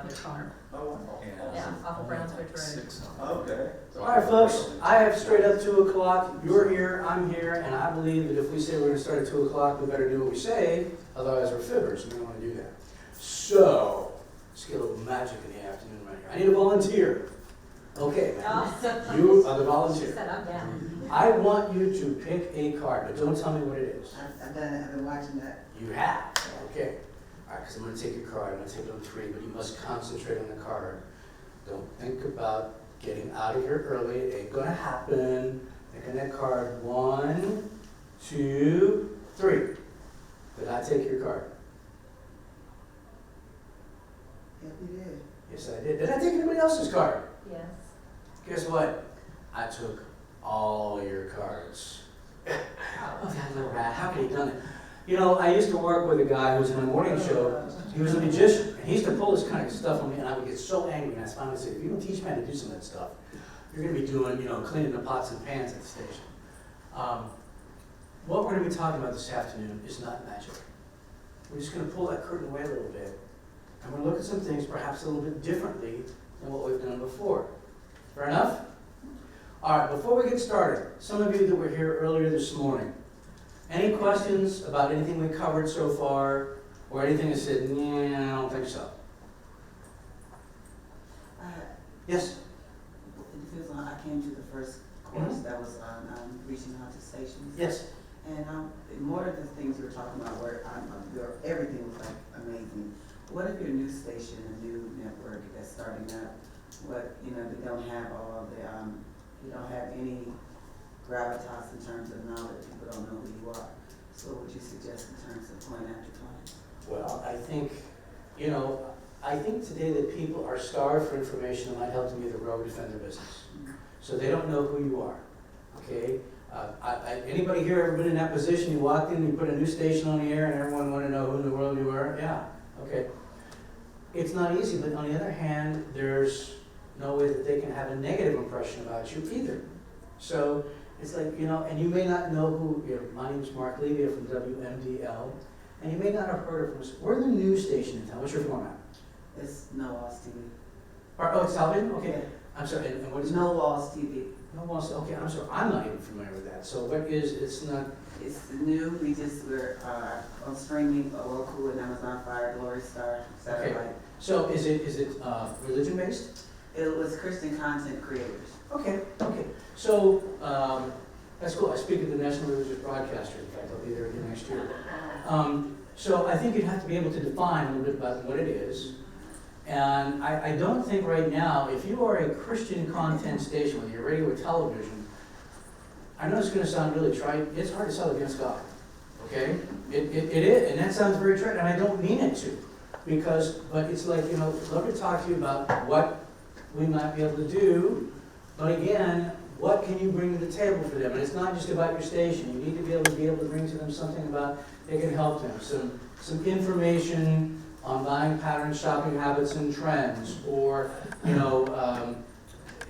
the car. Oh, Yeah, off of Brownsbridge Road. okay. All right, folks, I have straight up 2 o'clock. You're here, I'm here, and I believe that if we say we're gonna start at 2 o'clock, we better do what we say, otherwise we're fibbers, and we don't wanna do that. So, let's get a little magic in the afternoon right here. I need a volunteer. Okay, you are the She volunteer. said, I'm down. I want you to pick a card, but don't tell me what it is. I've done it, I've been watching that. You have, okay. All right, because I'm gonna take your card, I'm gonna take it on 3, but you must concentrate on the card. Don't think about getting out of here early, it ain't gonna happen. Pick on that card, 1, 2, 3. Did I take your card? Yeah, we did. Yes, I did. Did I take anybody else's card? Yes. Guess what? I took all your cards. Oh, that little rat, how could he done it? You know, I used to work with a guy who was in a morning show. He was a magician, and he used to pull this kind of stuff on me, and I would get so angry, and I finally said, if you don't teach me how to do some of that stuff, you're gonna be doing, you know, cleaning the pots and pans at the station. What we're gonna be talking about this afternoon is not magic. We're just gonna pull that curtain away a little bit, and we're gonna look at some things perhaps a little bit differently than what we've done before. Fair enough? All right, before we get started, some of you that were here earlier this morning, any questions about anything we covered so far, or anything that said, yeah, I don't think so? Yes? It depends on, I came to the first course that was on reaching out to stations. Yes. And more of the things you were talking about were, everything was like amazing. What if you're a new station, a new network that's starting up? What, you know, they don't have all of the, you don't have any gravitas in terms of knowledge, people don't know who you are. So what would you suggest in terms of going after clients? Well, I think, you know, I think today that people are starved for information that might help them either grow or defend their business. So they don't know who you are, okay? Anybody here ever been in that position? You walked in, you put a new station on the air, and everyone wanted to know who in the world you were? Yeah, okay. It's not easy, but on the other hand, there's no way that they can have a negative impression about you either. So it's like, you know, and you may not know who, you know, my name's Mark Levy from WMDL, and you may not have heard of us. We're the news station in town. What's your format? It's No Walls TV. Oh, it's television? Okay. Yeah. I'm sorry, and what is it? No Walls TV. No Walls, okay, I'm sorry, I'm not even familiar with that. So what is, it's not, It's new, we're on streaming, Roku and Amazon Fire, Glory Star, satellite. so is it religion-based? It was Christian content creators. Okay, okay. So, that's cool. I speak at the National Religious Broadcaster. In fact, I'll be there again next year. So I think you'd have to be able to define a little bit about what it is. And I don't think right now, if you are a Christian content station, whether you're radio or television, I know it's going to sound really trite. It's hard to sell against God. Okay? It is, and that sounds very trite, and I don't mean it to. But it's like, you know, let me talk to you about what we might be able to do. But again, what can you bring to the table for them? And it's not just about your station. You need to be able to bring to them something about that can help them. Some information on buying patterns, shopping habits, and trends. Or, you know,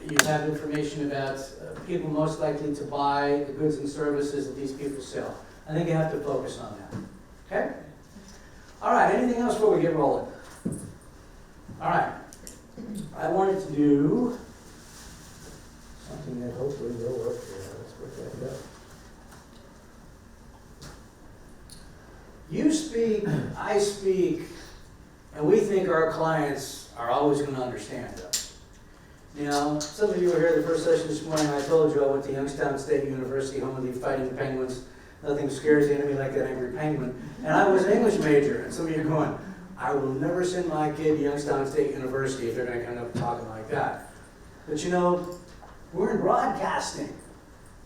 you have information about people most likely to buy the goods and services that these people sell. I think you have to focus on that. Okay? All right, anything else before we get rolling? All right. I wanted to do something that hopefully will work here. Let's work that out. You speak, I speak, and we think our clients are always going to understand us. You know, some of you were here the first session this morning. I told you I went to Youngstown State University, home of the Fighting Penguins. Nothing scares the enemy like that angry penguin. And I was an English major, and some of you are going, I will never send my kid to Youngstown State University if they're going to come up talking like that. But you know, we're in broadcasting.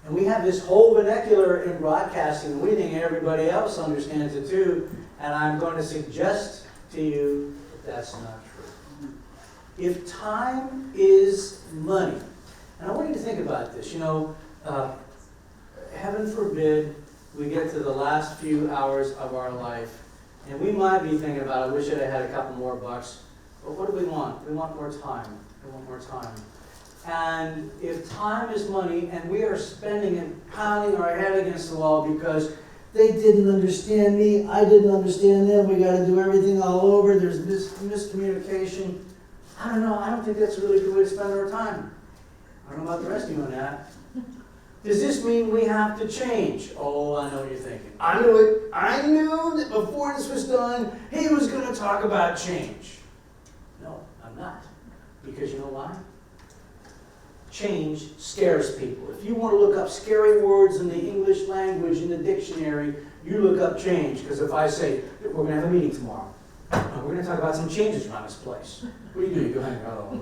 And we have this whole vernacular in broadcasting, and we think everybody else understands it too. And I'm going to suggest to you that that's not true. If time is money, and I want you to think about this, you know, heaven forbid we get to the last few hours of our life, and we might be thinking about, I wish I had a couple more bucks, but what do we want? We want more time. We want more time. And if time is money, and we are spending and pounding our head against the wall because they didn't understand me, I didn't understand them, we got to do everything all over, there's miscommunication, I don't know, I don't think that's a really good way to spend our time. I don't know about the rest of you on that. Does this mean we have to change? Oh, I know what you're thinking. I knew it. I knew that before this was done, he was going to talk about change. No, I'm not. Because you know why? Change scares people. If you want to look up scary words in the English language in the dictionary, you look up change. Because if I say, we're going to have a meeting tomorrow, we're going to talk about some changes around this place. What do you do? You go hang out.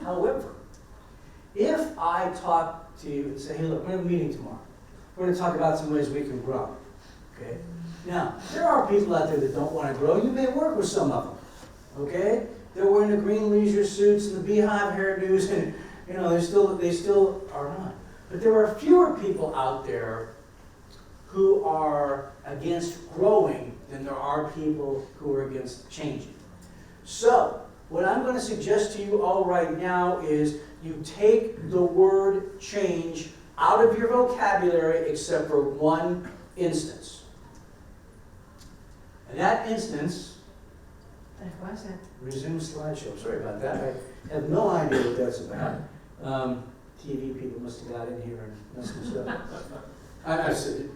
However, if I talk to you and say, hey, look, we're going to have a meeting tomorrow. We're going to talk about some ways we can grow. Okay? Now, there are people out there that don't want to grow. You may work with some of them. Okay? They're wearing the green leisure suits and the beehive hairdos, and you know, they still are not. But there are fewer people out there who are against growing than there are people who are against changing. So, what I'm going to suggest to you all right now is you take the word change out of your vocabulary except for one instance. And that instance, why is that? Resume slideshow. Sorry about that. I have no idea what that's about. TV people must have got in here and messed this up. I said it.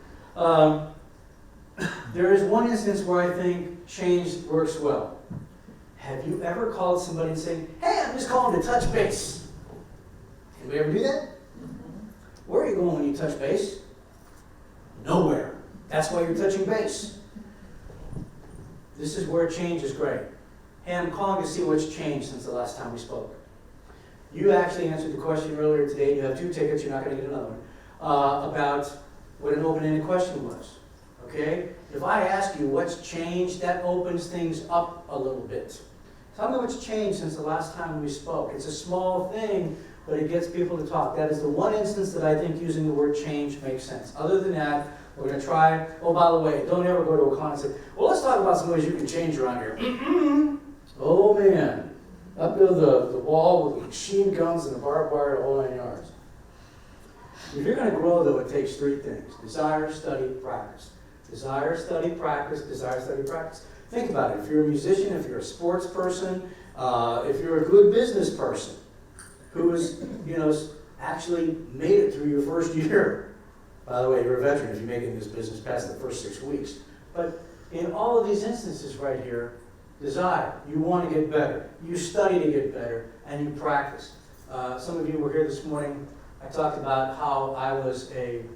There is one instance where I think change works well. Have you ever called somebody and saying, hey, I'm just calling to touch base? Anybody ever do that? Where are you going when you touch base? Nowhere. That's why you're touching base. This is where change is great. Hey, I'm calling to see what's changed since the last time we spoke. You actually answered the question earlier today. You have 2 tickets. You're not going to get another one. About what an open-ended question was. Okay? If I ask you what's changed, that opens things up a little bit. Tell me what's changed since the last time we spoke. It's a small thing, but it gets people to talk. That is the one instance that I think using the word change makes sense. Other than that, we're going to try. Oh, by the way, don't ever go to a con and say, well, let's talk about some ways you can change around here. Oh, man. Up to the wall with the machine guns and the barbed wire, the whole 9 yards. If you're going to grow, though, it takes 3 things. Desire, study, practice. Desire, study, practice. Desire, study, practice. Think about it. If you're a musician, if you're a sports person, if you're a good business person who is, actually made it through your first year. By the way, you're a veteran if you make it in this business past the first 6 weeks. But in all of these instances right here, desire. You want to get better. You study to get better, and you practice. Some of you were here this morning. I talked about how I was been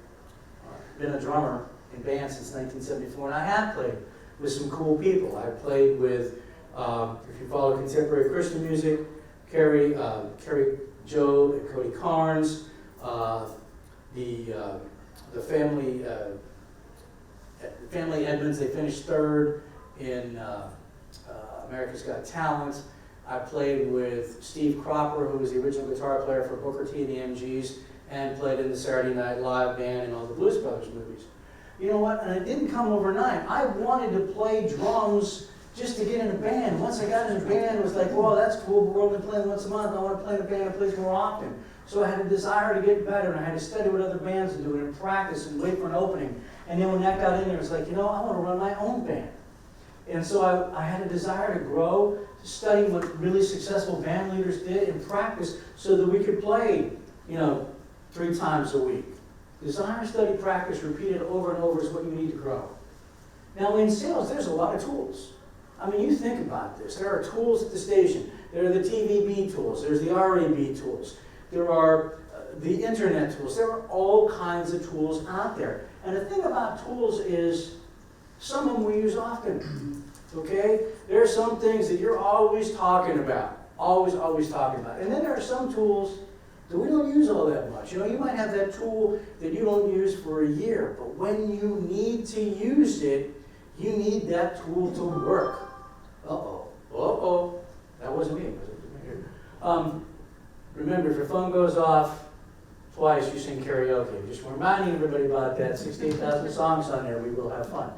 a drummer in bands since 1974, and I have played with some cool people. I played with, if you follow contemporary Christian music, Carrie Joe and Cody Carnes, the family Edmonds. They finished 3rd in America's Got Talent. I played with Steve Cropper, who was the original guitar player for Booker T and the MGs, and played in the Saturday Night Live band and all the Blues Brothers movies. You know what? And it didn't come overnight. I wanted to play drums just to get in a band. Once I got in a band, it was like, well, that's cool, but we're only playing once a month. I want to play in a band that plays more often. So I had a desire to get better, and I had to study what other bands are doing and practice and wait for an opening. And then when that got in there, it was like, I want to run my own band. And so I had a desire to grow, to study what really successful band leaders did and practice so that we could play, 3 times a week. Desire, study, practice, repeated over and over is what you need to grow. Now in sales, there's a lot of tools. I mean, you think about this. There are tools at the station. There are the TVB tools. There's the RAB tools. There are the internet tools. There are all kinds of tools out there. And the thing about tools is some of them we use often. Okay? There are some things that you're always talking about. Always talking about. And then there are some tools that we don't use all that much. You might have that tool that you don't use for a year, but when you need to use it, you need that tool to work. Uh-oh. That wasn't me, was it? Remember, if your phone goes off twice, you sing karaoke. Just reminding everybody about that. 68,000 songs on there. We will have fun.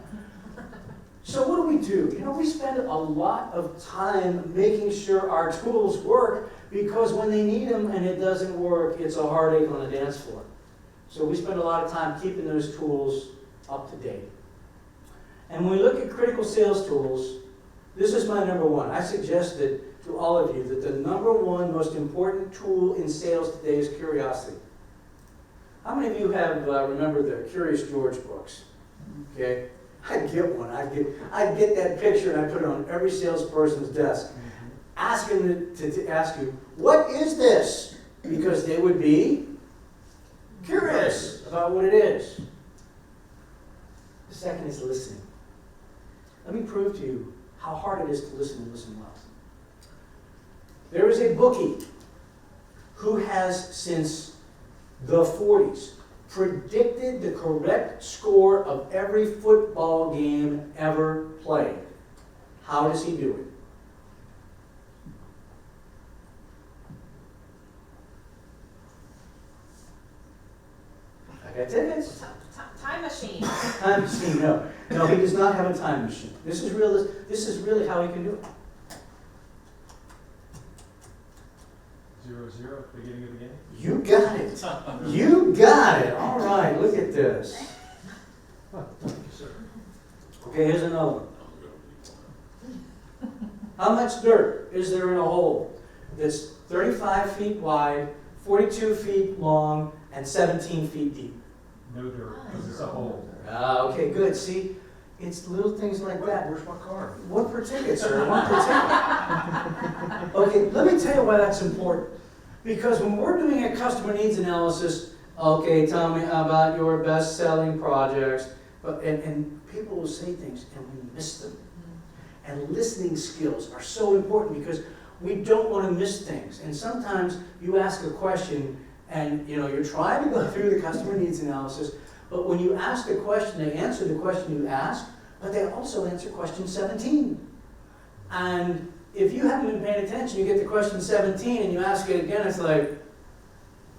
So what do? We spend a lot of time making sure our tools work, because when they need them and it doesn't work, it's a heartache on the dance floor. So we spend a lot of time keeping those tools up to date. And when we look at critical sales tools, This is my number one. I suggested to all of you that the number one most important tool in sales today is curiosity. How many of you have remember the Curious George books? Okay, I'd get one. I'd get that picture and I'd put it on every salesperson's desk. Ask them to ask you, what is this? Because they would be curious about what it is. The second is listening. Let me prove to you how hard it is to listen and listen well. There is a bookie who has, since the 40s, predicted the correct score of every football game ever played. How does he do it? I got tickets. Time machine. Time machine, no. No, he does not have a time machine. This is really how he can do it. 0-0 at the beginning of the game? You got it. You got it. All right, look at this. Thank you, sir. Okay, here's another one. How much dirt is there in a hole that's 35 feet wide, 42 feet long, and 17 feet deep? No dirt, because it's a hole. Okay, good. See, it's little things like that. Where's my car? One per ticket, sir. One per ticket. Okay, let me tell you why that's important. Because when we're doing a customer needs analysis, okay, tell me about your best-selling projects, and people will say things and we miss them. And listening skills are so important because we don't want to miss things. And sometimes you ask a question and you're trying to go through the customer needs analysis, but when you ask a question, they answer the question you asked, but they also answer question 17. And if you haven't been paying attention, you get to question 17 and you ask it again, it's like,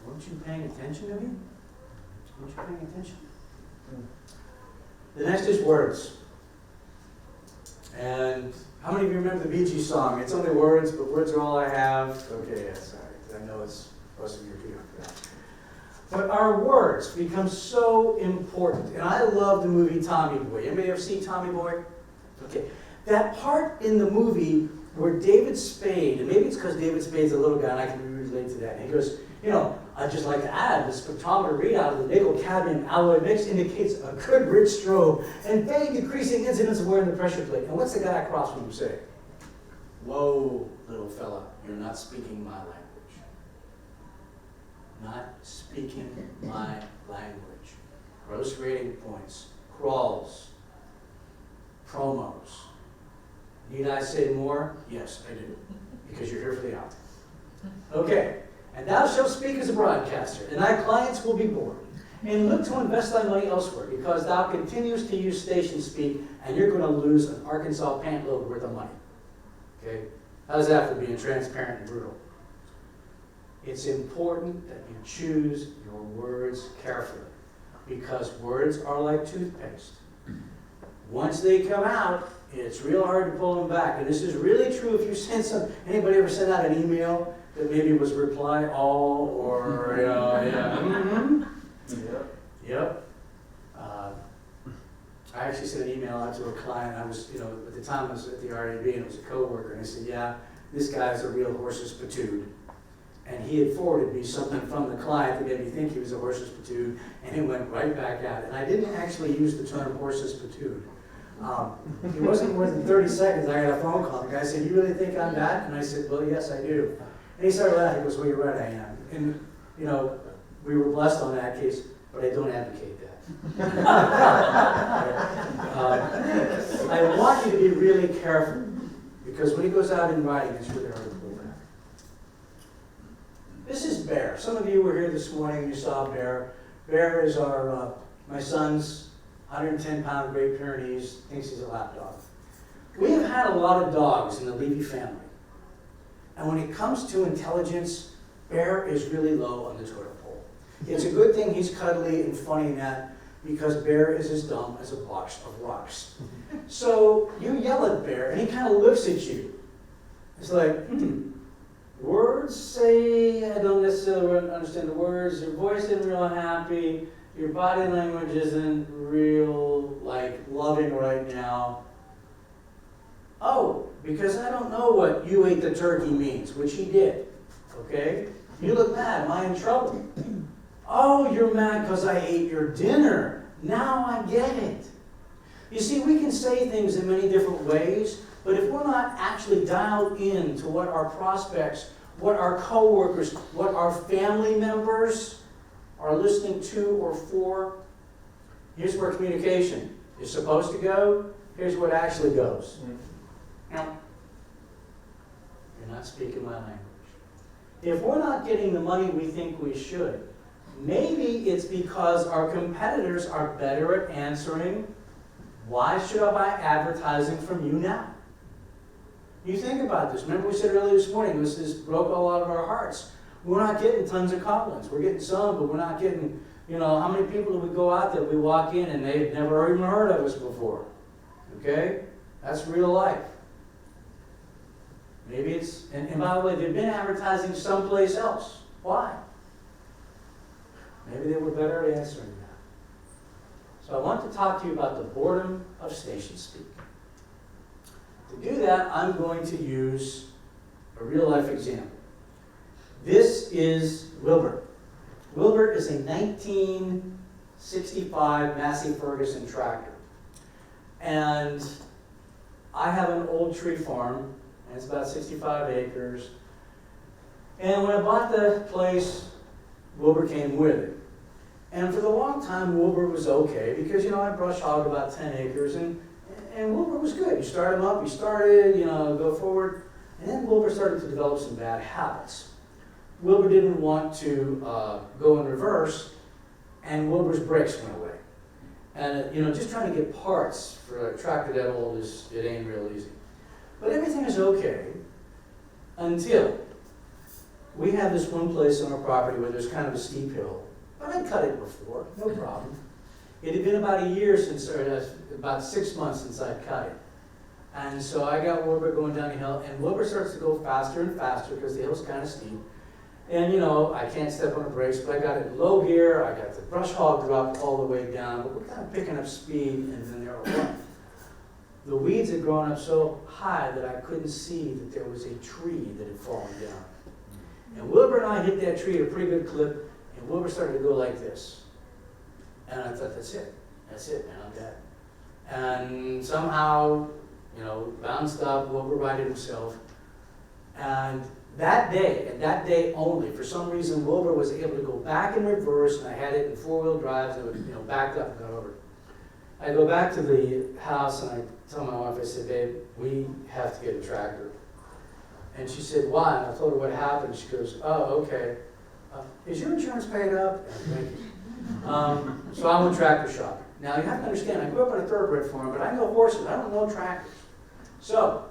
weren't you paying attention to me? Weren't you paying attention? The next is words. And how many of you remember the Bee Gees song? It's only words, but words are all I have. Okay, yeah, sorry. I know it's most of you are too young for that. But our words become so important. And I love the movie Tommy Boy. Anybody ever seen Tommy Boy? Okay. That part in the movie where David Spade, and maybe it's because David Spade's a little guy and I can relate to that. And he goes, I'd just like to add, the spectrometer readout of the nickel-cadmium alloy mix indicates a good rich strobe and vague decreasing incidence of wearing the pressure plate. And what's the guy across from him say? Whoa, little fella, you're not speaking my language. Not speaking my language. Gross rating points, crawls, promos. Need I say more? Yes, I do, because you're here for the outcome. Okay, and thou shalt speak as a broadcaster, and thy clients will be bored, and look to invest thy money elsewhere, because thou continues to use Stationspeak, and you're going to lose an Arkansas pant load worth of money. Okay, how's that for being transparent and brutal? It's important that you choose your words carefully, because words are like toothpaste. Once they come out, it's real hard to pull them back. And this is really true if you send anybody ever sent out an email that maybe was reply all or, Yep. I actually sent an email out to a client. I was, at the time I was at the RAB and it was a coworker. And I said, yeah, this guy's a real horse's patood. And he had forwarded me something from the client that made me think he was a horse's patood. And it went right back at it. And I didn't actually use the term horse's patood. It wasn't more than 30 seconds, I got a phone call. The guy said, you really think I'm that? And I said, well, yes, I do. And he started laughing. He goes, well, you're right, I am. And, we were blessed on that case, but I don't advocate that. I want you to be really careful, because when he goes out in writing, it's really hard to pull back. This is Bear. Some of you were here this morning and you saw Bear. Bear is my son's 110-pound Great Pyrenees, thinks he's a lap dog. We have had a lot of dogs in the Levy family. And when it comes to intelligence, Bear is really low on the totem pole. It's a good thing he's cuddly and funny in that, because Bear is as dumb as a box of rocks. So you yell at Bear, and he kind of looks at you. It's like, words say, I don't necessarily understand the words, your voice isn't real happy, your body language isn't real, loving right now. Oh, because I don't know what "you ate the turkey" means, which he did, okay? You look mad, am I in trouble? Oh, you're mad because I ate your dinner. Now I get it. You see, we can say things in many different ways, but if we're not actually dialed in to what our prospects, what our coworkers, what our family members are listening to or for, here's where communication is supposed to go. Here's what actually goes. You're not speaking my language. If we're not getting the money we think we should, maybe it's because our competitors are better at answering, why should I buy advertising from you now? You think about this. Remember we said earlier this morning, this broke a lot of our hearts. We're not getting tons of compliments. We're getting some, but we're not getting, how many people do we go out there, we walk in and they've never even heard of us before? Okay? That's real life. Maybe it's, and by the way, they've been advertising someplace else. Why? Maybe they were better at answering that. So I want to talk to you about the boredom of Stationspeak. To do that, I'm going to use a real life example. This is Wilbur. Wilbur is a 1965 Massey Ferguson tractor. And I have an old tree farm, and it's about 65 acres. And when I bought the place, Wilbur came with it. And for the long time, Wilbur was okay, because, I brush hogged about 10 acres, and Wilbur was good. You start him up, he started, go forward. And then Wilbur started to develop some bad habits. Wilbur didn't want to go in reverse, and Wilbur's brakes went away. And, just trying to get parts for a tractor that old it ain't real easy. But everything is okay until we have this one place on our property where there's kind of a steep hill. But I'd cut it before, no problem. It had been about a year since, or about 6 months since I'd cut it. And so I got Wilbur going down the hill, and Wilbur starts to go faster and faster because the hill's kind of steep. And I can't step on the brakes, but I got it in low gear, I got the brush hog dropped all the way down, but we're kind of picking up speed, and then there were the weeds had grown up so high that I couldn't see that there was a tree that had fallen down. And Wilbur and I hit that tree at a pretty good clip, and Wilbur started to go like this. And I thought, that's it, man, I'm dead. And somehow, bounced up, Wilbur righted himself. And that day, and that day only, for some reason, Wilbur was able to go back in reverse, and I had it in four-wheel drives, and it backed up and got over. I go back to the house, and I tell my wife, I said, babe, we have to get a tractor. And she said, why? And I told her what happened. She goes, oh, okay. Is your insurance paid up? Thank you. So I went tractor shopping. Now, you have to understand, I grew up on a thoroughbred farm, but I know horses. I don't know tractors. So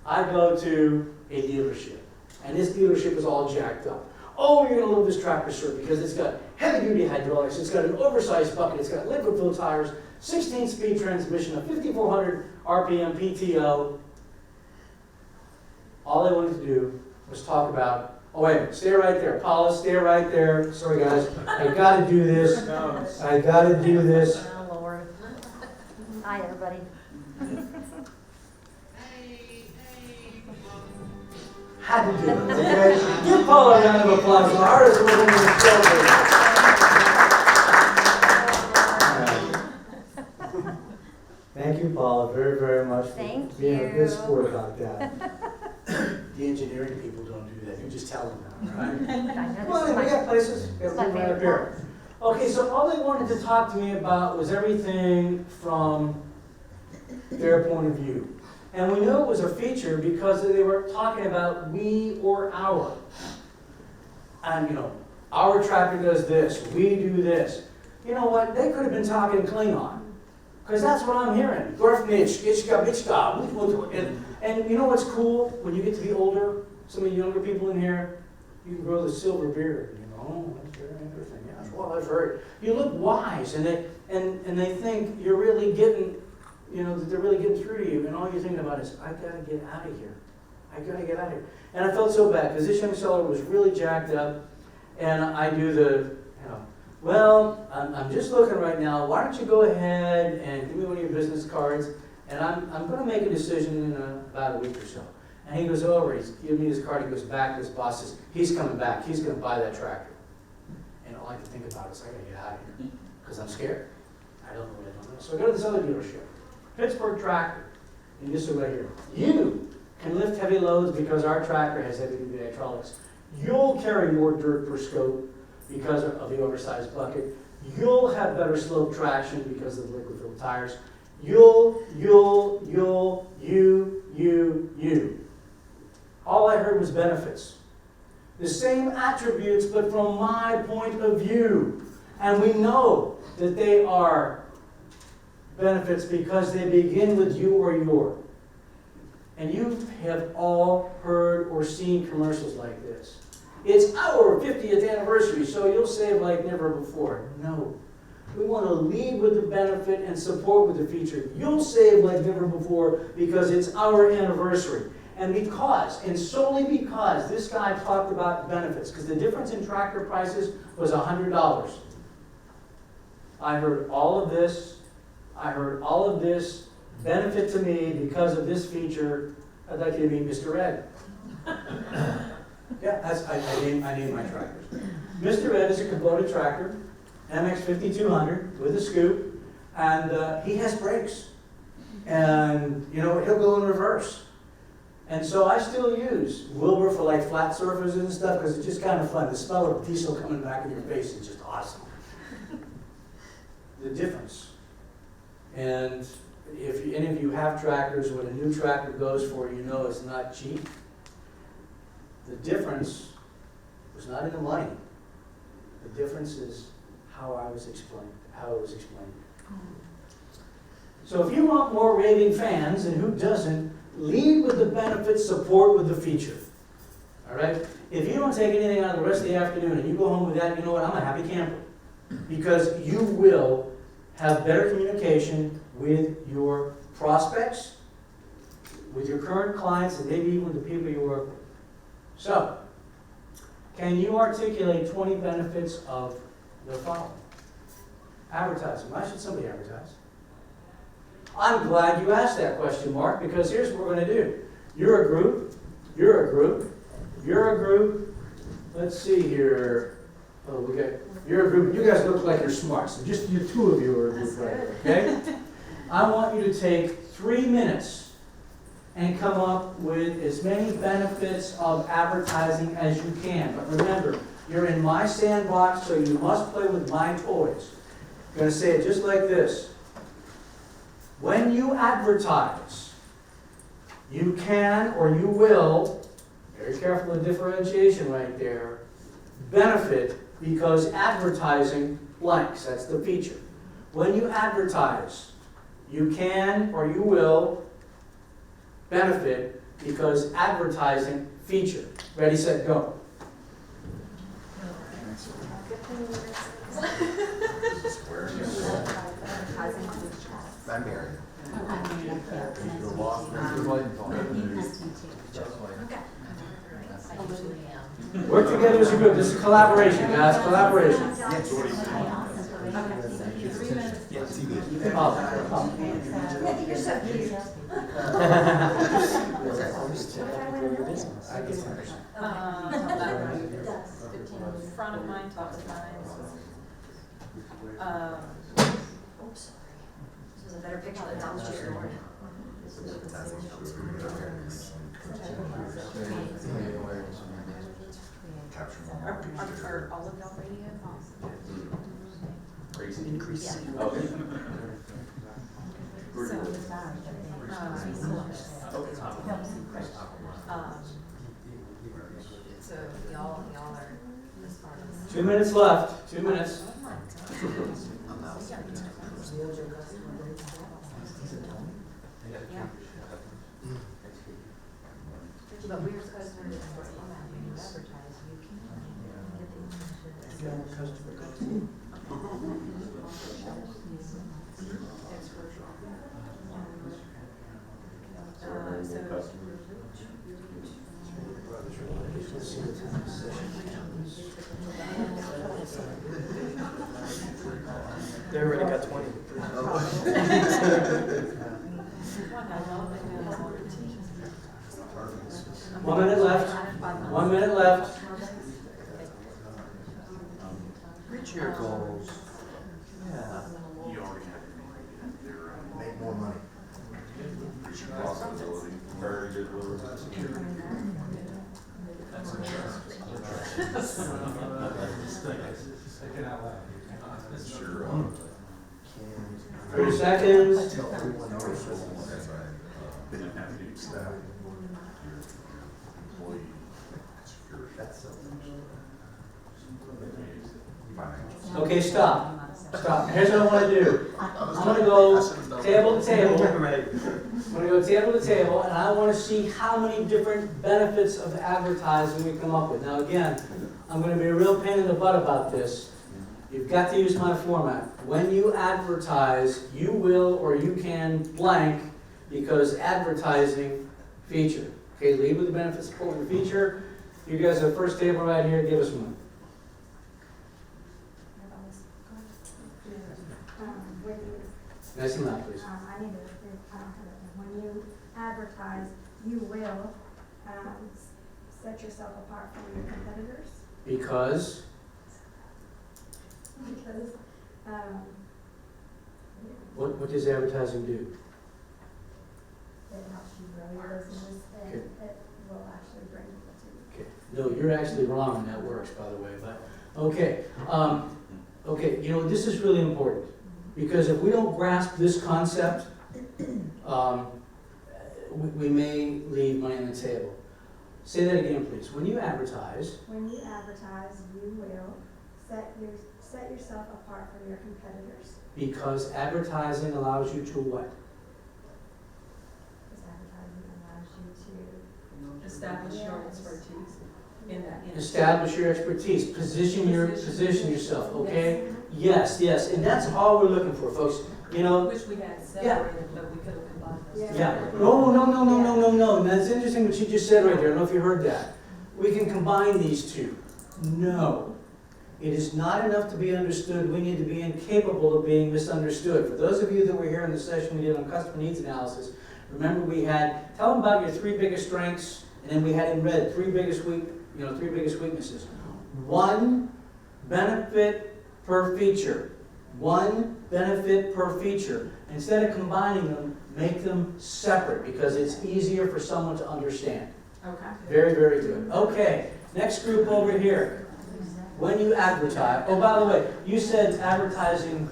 I go to a dealership, and this dealership is all jacked up. Oh, you're going to love this tractor, sir, because it's got heavy-duty hydraulics, it's got an oversized bucket, it's got liquid-filled tires, 16-speed transmission, a 5,400 RPM PTO. All they wanted to do was talk about, oh, wait a minute, stay right there. Paula, stay right there. Sorry, guys. I got to do this. I got to do this. Oh, Lord. Hi, everybody. Had to do it, okay? Give Paula a round of applause. The artist was in the celebrate. Thank you, Paula, very, very much for Thank being a you. good sport about that. The engineering people don't do that. You just tell them that, right? I know Well, this is we got places. We this is got my room right up favorite here. Okay, so all they wanted to talk to me about was everything from their point of view. And we knew it was a feature because they were talking about we or our. And, our tractor does this, we do this. You know what? They could have been talking Klingon. Because that's what I'm hearing. Dorfnitch, Gitschka, Bitchka. And you know what's cool? When you get to be older, some of the younger people in here, you can grow the silver beard. Oh, that's very interesting. Yeah, that's what I've heard. You look wise, and they think you're really getting, that they're really getting through to you, and all you're thinking about is, I gotta get out of here. I gotta get out of here. And I felt so bad, because this young seller was really jacked up, and I do the, well, I'm just looking right now. Why don't you go ahead and give me one of your business cards? And I'm gonna make a decision in about a week or so. And he goes over, he's giving me his card, he goes back, his boss says, he's coming back, he's gonna buy that tractor. And all I can think about is, I gotta get out of here, because I'm scared. I don't know what I don't know. So I go to this other dealership, Pittsburgh Tractor, and this is right here. You can lift heavy loads because our tractor has heavy-duty hydraulics. You'll carry more dirt per scope because of the oversized bucket. You'll have better slope traction because of the liquid-filled tires. You. All I heard was benefits. The same attributes, but from my point of view. And we know that they are benefits because they begin with you or your. And you have all heard or seen commercials like this. It's our 50th anniversary, so you'll save like never before. No. We want to lead with the benefit and support with the feature. You'll save like never before because it's our anniversary. And because, and solely because, this guy talked about benefits, because the difference in tractor prices was $100. I heard all of this. I heard all of this benefit to me because of this feature. I'd like you to meet Mr. Ed. Yeah, I named my tractors. Mr. Ed is a Kubota tractor, MX 5200 with a scoop, and he has brakes. And, you know, he'll go in reverse. And so I still use Wilbur for like flat surfaces and stuff because it's just kind of fun. The smell of diesel coming back in your face is just awesome. The difference. And if any of you have tractors, when a new tractor goes for, you know it's not cheap. The difference was not in the money. The difference is how it was explained. So if you want more raving fans, and who doesn't, lead with the benefits, support with the feature. All right? If you don't take anything out of the rest of the afternoon and you go home with that, you know what? I'm a happy camper. Because you will have better communication with your prospects, with your current clients, and maybe even with the people you work with. So, can you articulate 20 benefits of the following? Advertising. Why should somebody advertise? I'm glad you asked that question, Mark, because here's what we're going to do. You're a group. Let's see here. Oh, you're a group. You guys look like you're smart, so just you two of you are a group right there, okay? I want you to take 3 minutes and come up with as many benefits of advertising as you can. But remember, you're in my sandbox, so you must play with my toys. I'm going to say it just like this. When you advertise, you can or you will, very careful of differentiation right there, benefit because advertising blanks. That's the feature. When you advertise, you can or you will benefit because advertising feature. Ready, set, go. I'm married. Work together as a group. This is collaboration, guys. Collaboration. You're so cute. Front of mine, top of mine. Oops, sorry. This is a better picture than Dom's chair. Are all of y'all radio? Crazy increase. So y'all are as far as. 2 minutes left. 2 minutes. Yeah. But we were supposed to advertise, you They already got 20. 1 minute left. 1 minute left. Reach your goals. Yeah. You already have to Make more money. reach your profitability. Very good, Lord. That's Sure. 30 seconds. Tell everyone else. That's right. Didn't have to do staff. Employee. Security. That's something. Financial. Okay, stop. Stop. Here's what I want to do. I'm going to go table to table. I'm going to go table to table, and I want to see how many different benefits of advertising we come up with. Now, again, I'm going to be a real pain in the butt about this. You've got to use my format. When you advertise, you will or you can blank because advertising feature. Okay, lead with the benefits of pulling the feature. You guys have first table right here. Give us one. When you, Nice and loud, please. I need to, I don't have it. When you advertise, you will, set yourself apart from your competitors. Because Because, what does advertising do? it helps you grow your business and Okay. it will actually bring people to you. Okay. No, you're actually wrong, and that works, by the way. But okay, okay. You know, this is really important because if we don't grasp this concept, we may leave money on the table. Say that again, please. When you advertise, When you advertise, you will set yourself apart from your competitors. because advertising allows you to what? Because advertising allows you to. Establish your expertise in that. Establish your expertise. Position yourself. Okay. Yes, yes, and that's all we're looking for, folks. You know. Which we had separated, but we could have combined those. Yeah. No. And that's interesting what you just said right there. I don't know if you heard that. We can combine these two. No. It is not enough to be understood. We need to be incapable of being misunderstood. For those of you that were here in the session we did on customer needs analysis, remember we had, tell them about your 3 biggest strengths, and then we had in red 3 biggest weaknesses. 1 benefit per feature. 1 benefit per feature. Instead of combining them, make them separate because it's easier for someone to understand. Okay. Very, very good. Okay, next group over here. When you advertise, oh, by the way, you said advertising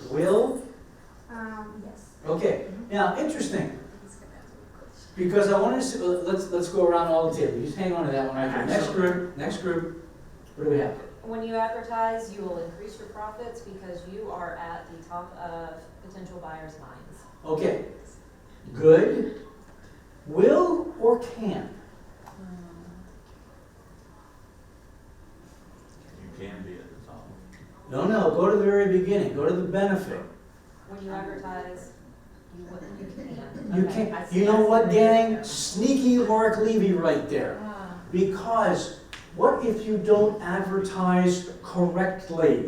will? Yes. Okay, now, interesting. Because I want to, let's go around all the table. You just hang on to that one right here. Next group, what do we have? When you advertise, you will increase your profits because you are at the top of potential buyers' minds. Okay, good. Will or can? You can be at the top. No, go to the very beginning. Go to the benefit. When you advertise, you can. You Okay, can't, I see, you know I what, see. gang? Sneaky Mark Levy right there. Because what if you don't advertise correctly?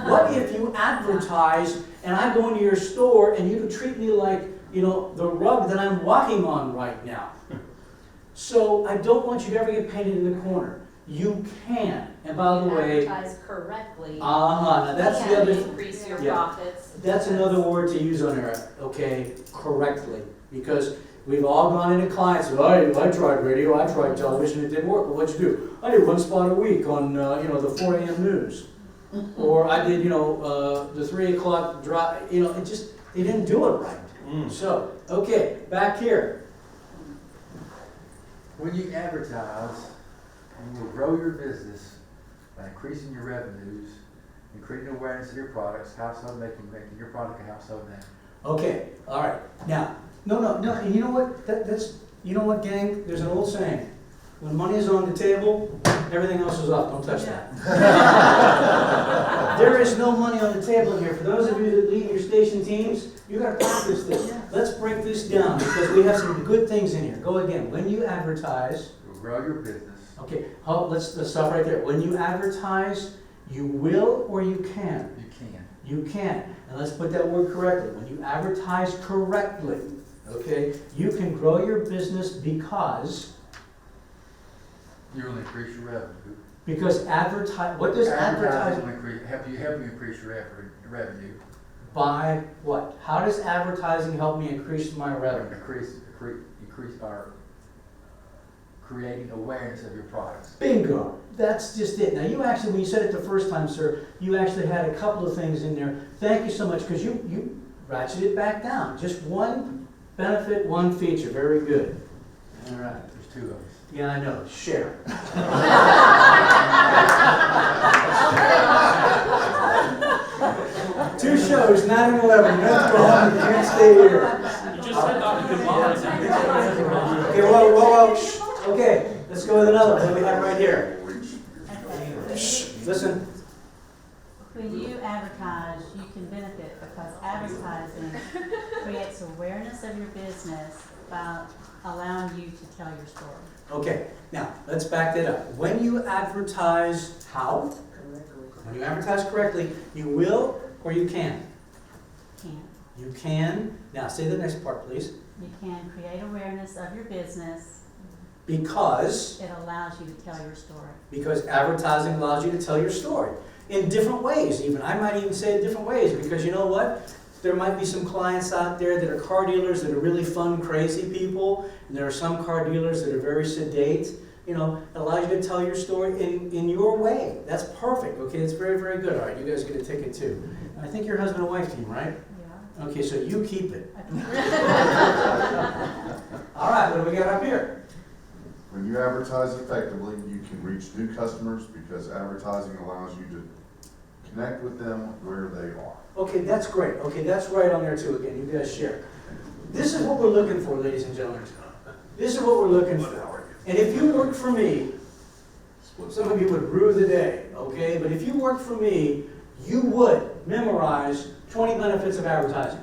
What if you advertise and I go into your store and you treat me like, you know, the rug that I'm walking on right now? So I don't want you to ever get painted in the corner. You can. And by the way, Advertise correctly. now that's the can other. increase your Yeah. profits. That's another word to use on there, okay, correctly. Because we've all gone into clients, and I tried radio, I tried television, it didn't work. Well, what'd you do? I did 1 spot a week on, the 4 a.m. news. Or I did, the 3 o'clock drive, it just, they didn't do it right. So, okay, back here. When you advertise, you will grow your business by increasing your revenues, increasing awareness of your products, making your product a household name. Okay, all right. Now, no, and you know what? You know what, gang? There's an old saying. When money is on the table, everything else is off. Don't touch that. There is no money on the table here. For those of you that lead your station teams, you got to practice this. Let's break this down because we have some good things in here. Go again. When you advertise, You'll grow your business. okay, let's stop right there. When you advertise, you will or you can? You can. You can. And let's put that word correctly. When you advertise correctly, okay, you can grow your business because You will increase your revenue. What does Advertising advertising, will help you increase your revenue. by what? How does advertising help me increase my revenue? Increase our creating awareness of your products. Bingo. That's just it. Now you actually, when you said it the first time, sir, you actually had a couple of things in there. Thank you so much, because you ratcheted it back down. Just one benefit, one feature. Very good. All right. There's two of us. Yeah, I know. Share. Two shows, 9 and 11. You have to go home. You can't stay here. You just said Dr. Kumar. Okay, whoa. Shh. Okay, let's go with another one. What do we have right here? Shh. Listen. When you advertise, you can benefit because advertising creates awareness of your business by allowing you to tell your story. Okay, now let's back that up. When you advertise, how? When you advertise correctly, you will or you can? Can. You can. Now say the next part, please. You can create awareness of your business. Because It allows you to tell your story. advertising allows you to tell your story in different ways even. I might even say it different ways, because you know what? There might be some clients out there that are car dealers that are really fun, crazy people, and there are some car dealers that are very sedate. You know, it allows you to tell your story in your way. That's perfect, okay? It's very, very good. All right, you guys get a ticket too. I think you're husband and wife team, right? Yeah. Okay, so you keep it. Okay. All right, what do we got up here? When you advertise effectively, you can reach new customers because advertising allows you to connect with them where they are. Okay, that's great. Okay, that's right on there too. Again, you guys share. This is what we're looking for, ladies and gentlemen. This is what we're looking for. And if you work for me, some of you would rue the day, okay? But if you work for me, you would memorize 20 benefits of advertising.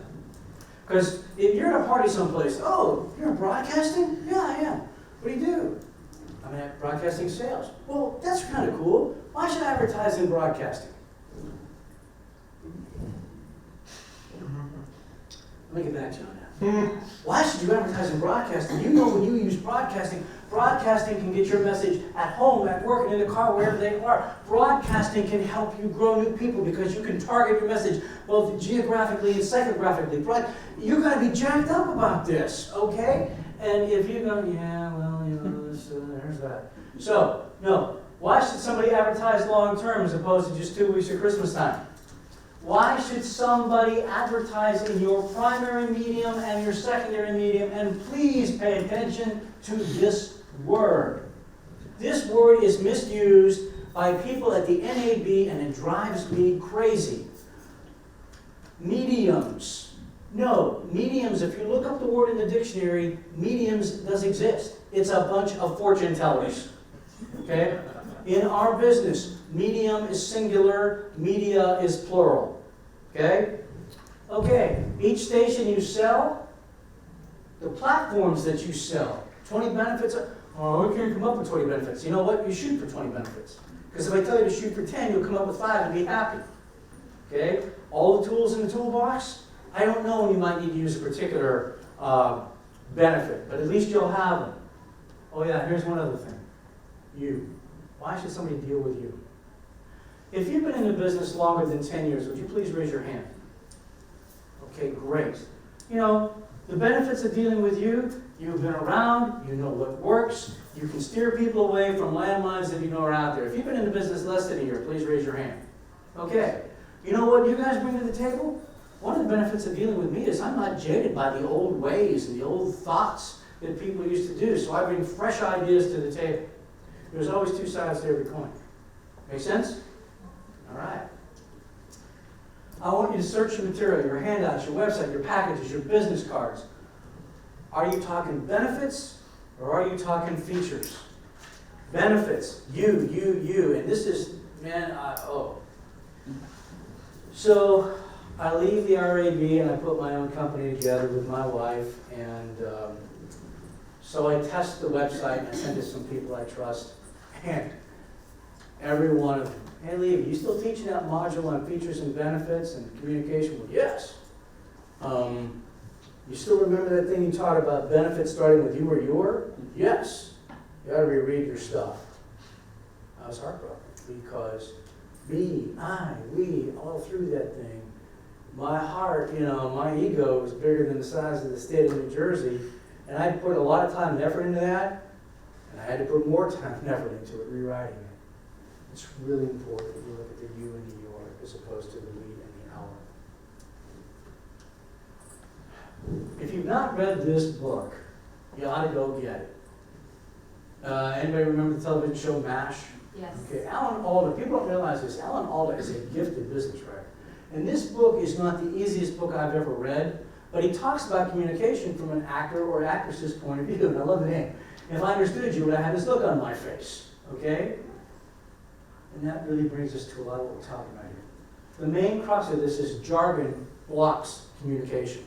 Because if you're at a party someplace, oh, you're in broadcasting? Yeah, I am. What do you do? I'm at broadcasting sales. Well, that's kind of cool. Why should I advertise in broadcasting? Let me get back to you on that. Why should you advertise in broadcasting? You know, when you use broadcasting can get your message at home, at work, and in the car, wherever they are. Broadcasting can help you grow new people because you can target your message both geographically and psychographically. You got to be jacked up about this, okay? And if you go, yeah, well, you know, there's that. So, no, why should somebody advertise long term as opposed to just 2 weeks at Christmas time? Why should somebody advertise in your primary medium and your secondary medium? And please pay attention to this word. This word is misused by people at the NAB, and it drives me crazy. Mediums. No, mediums, if you look up the word in the dictionary, mediums does exist. It's a bunch of fortune tellers. Okay? In our business, medium is singular, media is plural. Okay? Okay, each station you sell, the platforms that you sell, 20 benefits. Oh, we can't come up with 20 benefits. You know what? You shoot for 20 benefits. Because if I tell you to shoot for 10, you'll come up with 5 and be happy. Okay? All the tools in the toolbox, I don't know when you might need to use a particular benefit, but at least you'll have them. Oh yeah, here's one other thing. You. Why should somebody deal with you? If you've been in the business longer than 10 years, would you please raise your hand? Okay, great. You know, the benefits of dealing with you, you've been around, you know what works, you can steer people away from landmines that you know are out there. If you've been in the business less than a year, please raise your hand. Okay. You know what you guys bring to the table? One of the benefits of dealing with me is I'm not jaded by the old ways and the old thoughts that people used to do, so I bring fresh ideas to the table. There's always two sides to every coin. Make sense? All right. I want you to search your material, your handouts, your website, your packages, your business cards. Are you talking benefits or are you talking features? Benefits. You. And this is, man, So I leave the RAB and I put my own company together with my wife, and so I test the website and I send it to some people I trust. And Every one of them. Hey, Levy, you still teaching that module on features and benefits and communication? Well, yes. You still remember that thing you taught about benefits starting with you or your? Yes. You ought to reread your stuff. I was heartbroken because me, I, we, all through that thing, my heart, my ego was bigger than the size of the state of New Jersey, and I put a lot of time and effort into that, and I had to put more time and effort into it, rewriting it. It's really important that you look at the you and the your as opposed to the we and the our. If you've not read this book, you ought to go get it. Anybody remember the television show MASH? Yes. Okay, Alan Alda, people don't realize this, Alan Alda is a gifted business writer. And this book is not the easiest book I've ever read, but he talks about communication from an actor or actress's point of view, and I love the name. If I understood you, would I have this look on my face? Okay? And that really brings us to a lot of what we're talking about here. The main crux of this is jargon blocks communication.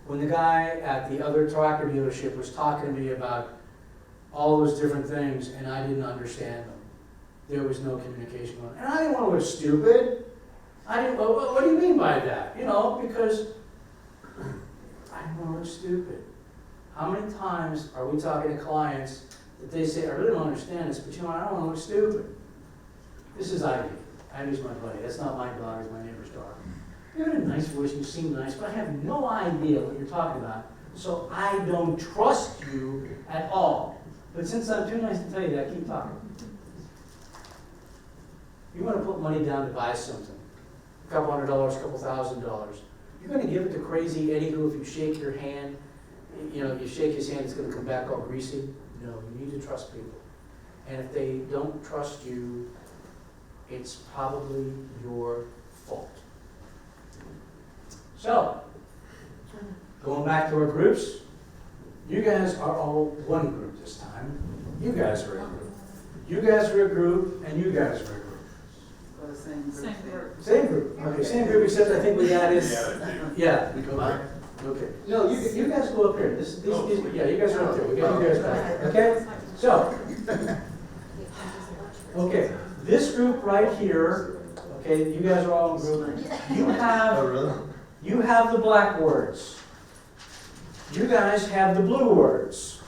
When the guy at the other tractor dealership was talking to me about all those different things, and I didn't understand them, there was no communication going on. And I didn't want to look stupid. What do you mean by that? Because I didn't want to look stupid. How many times are we talking to clients that they say, I really don't understand this, but I don't want to look stupid. This is Ivy. Ivy's my buddy. That's not my daughter, it's my neighbor's daughter. You have a nice voice, you seem nice, but I have no idea what you're talking about, so I don't trust you at all. But since I'm too nice to tell you that, keep talking. You want to put money down to buy something, a couple $100, a couple $1,000. You're going to give it to crazy Eddie who, if you shake your hand, you shake his hand, it's going to come back all greasy. No, you need to trust people. And if they don't trust you, it's probably your fault. So, going back to our groups, you guys are all one group this time. You guys are a group. You guys are a group, and you guys are a group. Well, the same group. Same group. Same group. Okay, same group, except I think we added. Yeah. We combined. Okay. No, you guys go up here. Yeah, you guys are up there. We got you guys back. Okay. So. Okay. This group right here. Okay, you guys are all in group. You have the black words. You guys have the blue words.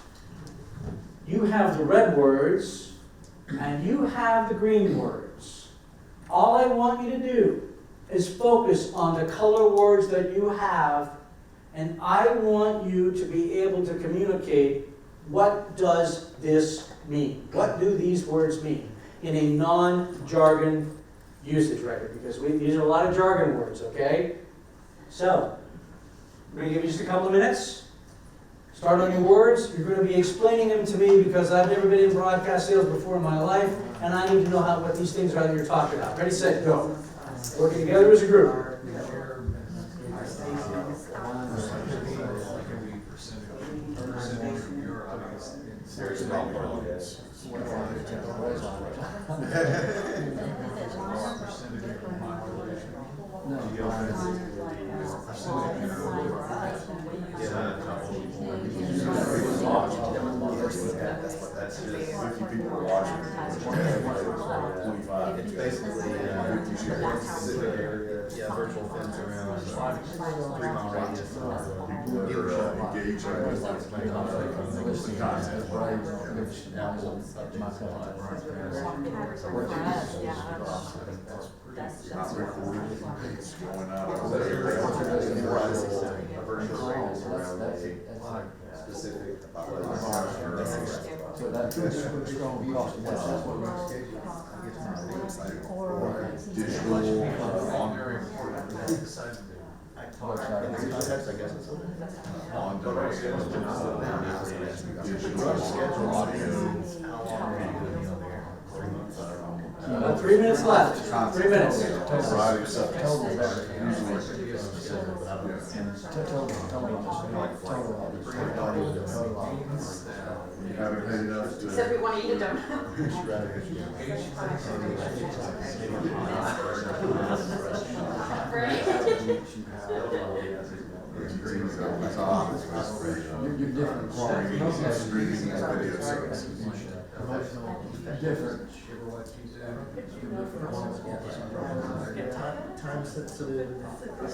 You have the red words, and you have the green words. All I want you to do is focus on the color words that you have, and I want you to be able to communicate what does this mean? What do these words mean in a non-jargon usage record? Because these are a lot of jargon words, okay? So, we're going to give you just a couple of minutes. Start on your words. You're going to be explaining them to me because I've never been in broadcast sales before in my life, and I need to know what these things are that you're talking about. Ready, set, go. Working together as a group. That's 50 people watching. 25. It's basically a specific area, virtual fence around 3-mile radius. People are engaging with the content. Not recording, it's going out. A virtual radius around a specific So that's going to cost less. That's what we're scheduling. or digital on digital audio. About 3 minutes left. 3 minutes. Variety of subjects. You haven't paid enough to. Except we want to eat a donut. Right. streaming over the top. You're different quality. Streaming video services. Promotional, different. Time sensitive. I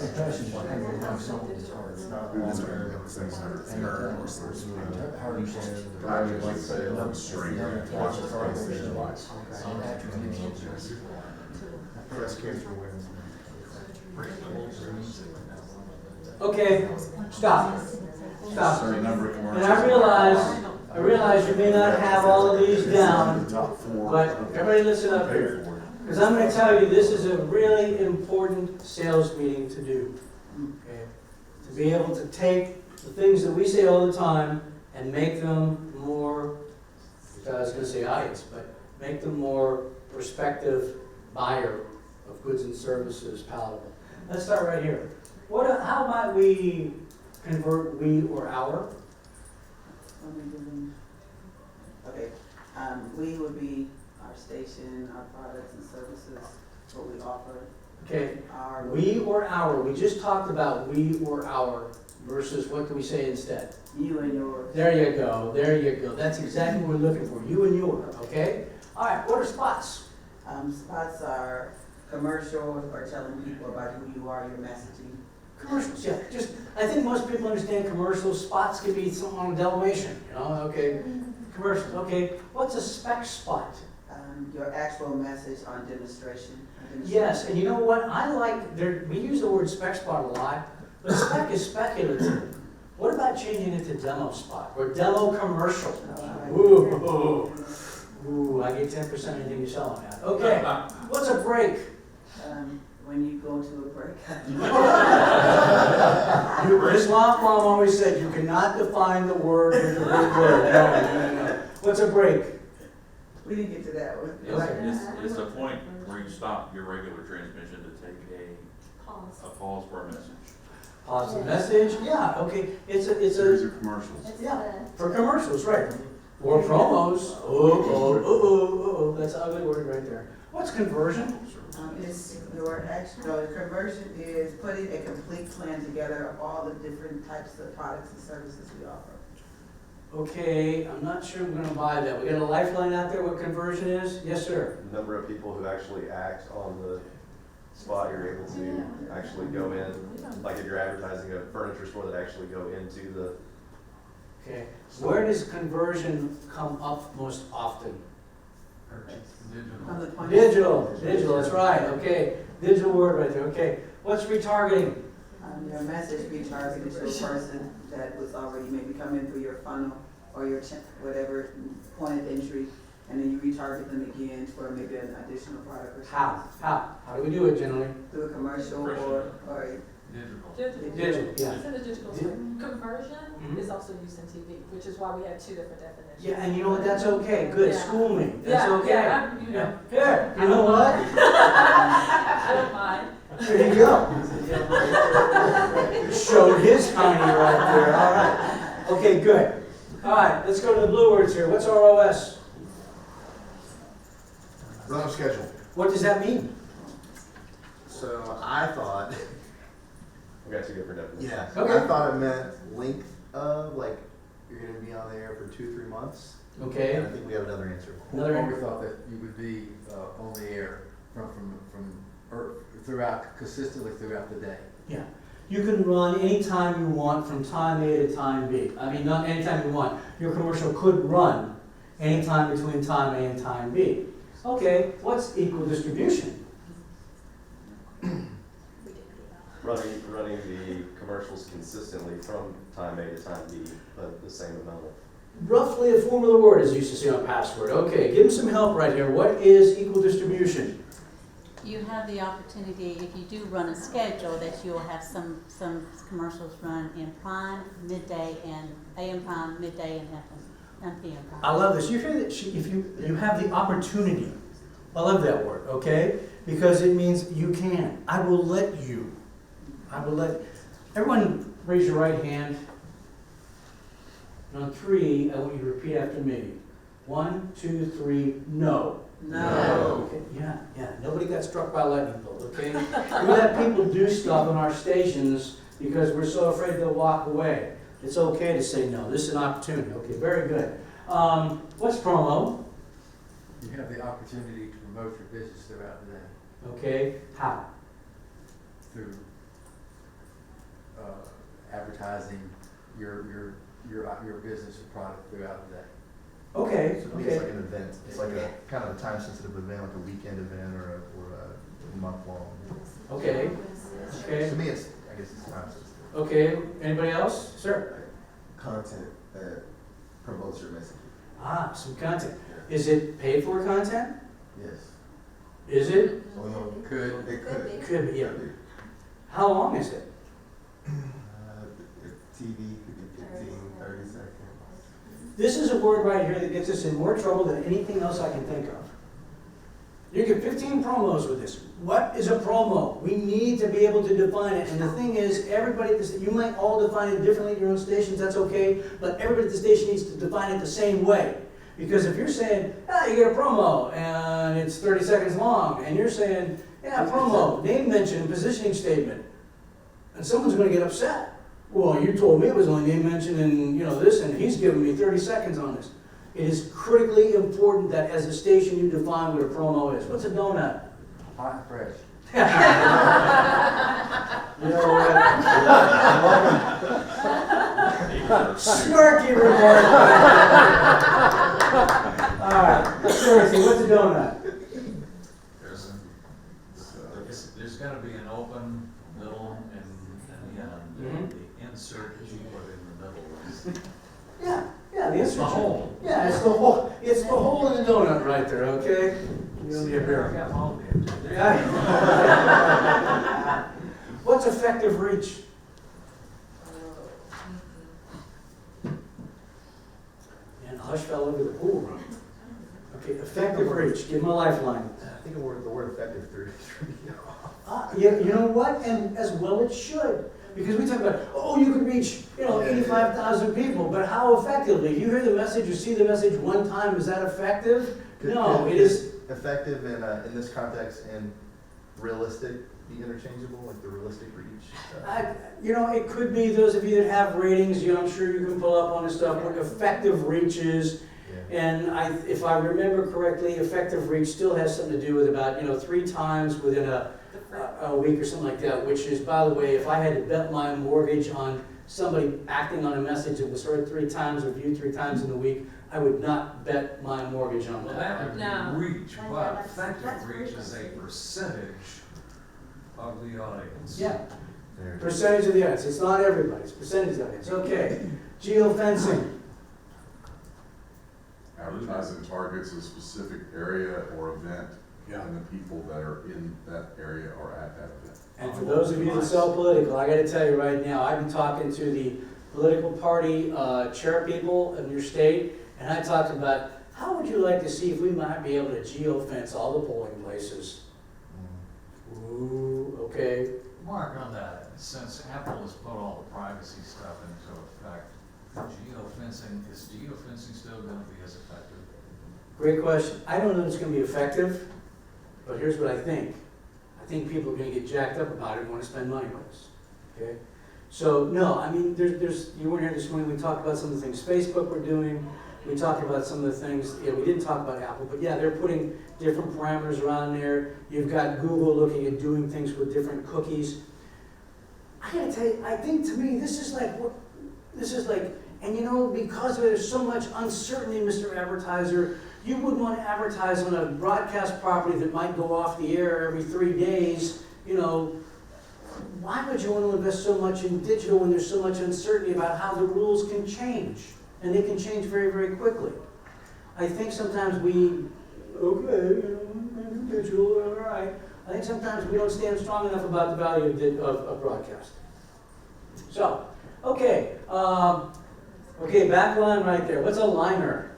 would like to say, streaming, watch the PlayStation Live. Breast cancer awareness. Okay, stop. Stop. Certain number of And commercials. I realize you may not have all of these down, Top four. but everybody listen up here. Because I'm going to tell you, this is a really important sales meeting to do. Okay? To be able to take the things that we say all the time and make them more, I was going to say audience, but make them more prospective buyer of goods and services palatable. Let's start right here. How might we convert we or our? Okay, we would be our station, our products and services, what we offer. Okay, Our. we or our. We just talked about we or our versus what do we say instead? You and yours. There you go, there you go. That's exactly what we're looking for, you and your, okay? All right, what are spots? Spots are commercials or telling people about who you are, your messaging. Commercials, yeah, just, I think most people understand commercials. Spots can be something on Dalmatian, you know, okay? Commercials, okay. What's a spec spot? Your actual message on demonstration. Yes, and you know what? I like, we use the word spec spot a lot, but spec is speculative. What about changing it to demo spot or demo commercial? Ooh, I get 10% anything you sell on that. Okay, what's a break? When you go to a break. Islam Mom always said you cannot define the word with the big word. No. What's a break? We didn't get to that one. It's a point where you stop your regular transmission to take a pause for a message. Pause the message? Yeah, okay. It's Series a, of commercials. yeah, for commercials, right. Or promos. Oh, that's an ugly word right there. What's conversion? It's your actual conversion is putting a complete plan together of all the different types of products and services we offer. Okay, I'm not sure I'm gonna buy that. We got a lifeline out there, what conversion is? Yes, sir. The number of people who actually act on the spot, you're able to actually go in, like if you're advertising a furniture store, that actually go into the. Okay, where does conversion come up most often? On the point. Digital, that's right, okay. Digital word right there, okay. What's retargeting? Your message be targeted to a person that was already maybe coming through your funnel or your whatever point of entry, and then you retarget them again for maybe an additional product or something. How do we do it generally? Through a commercial or Digital, yeah. Instead of digital, conversion is also used in TV, which is why we have two different definitions. Yeah, and you know what, that's okay, good, Yeah. school me, that's Yeah, okay. yeah, you know. Here, you know what? I don't mind. There you go. Showed his tiny right there, all right. Okay, good. All right, let's go to the blue words here. What's ROS? Run of schedule. What does that mean? So I thought. We got two different definitions. Yeah. Okay. I thought it meant length of, like, you're gonna be on the air for 2-3 months. Okay. And I think we have another answer. Another Or we thought that you would be on the air consistently throughout the day. Yeah. You can run anytime you want from time A to time B. I mean, not anytime you want. Your commercial could run anytime between time A and time B. Okay, what's equal distribution? Running the commercials consistently from time A to time B, but the same amount of. Roughly a form of the word is used to see on password. Okay, give him some help right here. What is equal distribution? You have the opportunity, if you do run a schedule, that you'll have some commercials run in prime, midday, and AM prime, midday, and PM prime. I love this. You hear that? If you have the opportunity. I love that word. Okay, because it means you can. I will let you. I will let. Everyone, raise your right hand. And on 3, I want you to repeat after me. 1, 2, 3. No. No. Okay. Yeah. Nobody got struck by a lightning bolt, okay? We let people do stuff on our stations because we're so afraid they'll walk away. It's okay to say no. This is an opportunity. Okay, very good. What's promo? You have the opportunity to promote your business throughout the day Okay, how? through advertising your business or product throughout the day. Okay, So to me, it's like an event, it's like a kind of a time-sensitive event, like a weekend event or a month-long. okay, okay, To me, it's, I guess it's time-sensitive. okay. Anybody else? Sir? Content that promotes your message. Ah, some content. Is it paid for content? Yes. Is it? Well, Could. it could. Could be, yeah. How long is it? If TV could be 15, 30 seconds. This is a word right here that gets us in more trouble than anything else I can think of. You get 15 promos with this. What is a promo? We need to be able to define it. And the thing is, everybody, you might all define it differently at your own stations, that's okay, but everybody at the station needs to define it the same way. Because if you're saying, you get a promo, and it's 30 seconds long, and you're saying, promo, name mention, positioning statement, and someone's gonna get upset. Well, you told me it was only name mention and, this, and he's giving me 30 seconds on this. It is critically important that as a station you define what a promo is. What's a donut? Hot and fresh. You know what? Snarky remark. All right, seriously, what's a donut? There's gotta be an open, middle, and the end. The insert that you put in the middle. Yeah, the It's the insert. hole. Yeah, it's the hole. It's the hole in the donut right there. Okay. You'll be a I beer. got all the answers. What's effective reach? And hush fell over the pool room. Okay, effective reach. Give him a lifeline. I think the word effective through You know what? And as well it should. Because we talk about, you could reach, 85,000 people, but how effectively? If you hear the message or see the message one time, is that effective? No, it is. Effective in this context and realistic be interchangeable, like the realistic reach? It could be those of you that have ratings, I'm sure you can pull up on this stuff, what effective reach is. And if I remember correctly, effective reach still has something to do with about, 3 times within a week or something like that, which is, by the way, if I had to bet my mortgage on somebody acting on a message that was heard 3 times or viewed 3 times in the week, I would not bet my mortgage on Well, that. that would be reach, but effective reach is a percentage of the audience. Yeah, percentage of the audience. It's not everybody, it's percentage of the audience. Okay, geofencing. Advertising targets a specific area or event, and the people that are in that area are at that event. And for those of you that sell political, I gotta tell you right now, I've been talking to the political party chair people in your state, and I talked about, how would you like to see if we might be able to geofence all the polling places? Ooh, okay. Mark, on that, since Apple has put all the privacy stuff into effect, is geofencing still gonna be as effective? Great question. I don't know if it's gonna be effective, but here's what I think. I think people are gonna get jacked up about it and wanna spend money with us, okay? So, no, I mean, you weren't here this morning, we talked about some of the things Facebook were doing, we talked about some of the things, we didn't talk about Apple, but yeah, they're putting different parameters around there. You've got Google looking at doing things with different cookies. I gotta tell you, I think to me, this is like, and because there's so much uncertainty, Mr. Advertiser, you wouldn't want to advertise on a broadcast property that might go off the air every 3 days, why would you want to invest so much in digital when there's so much uncertainty about how the rules can change? And they can change very, very quickly. I think sometimes digital, all right. I think sometimes we don't stand strong enough about the value of broadcast. So, okay, back line right there. What's a liner?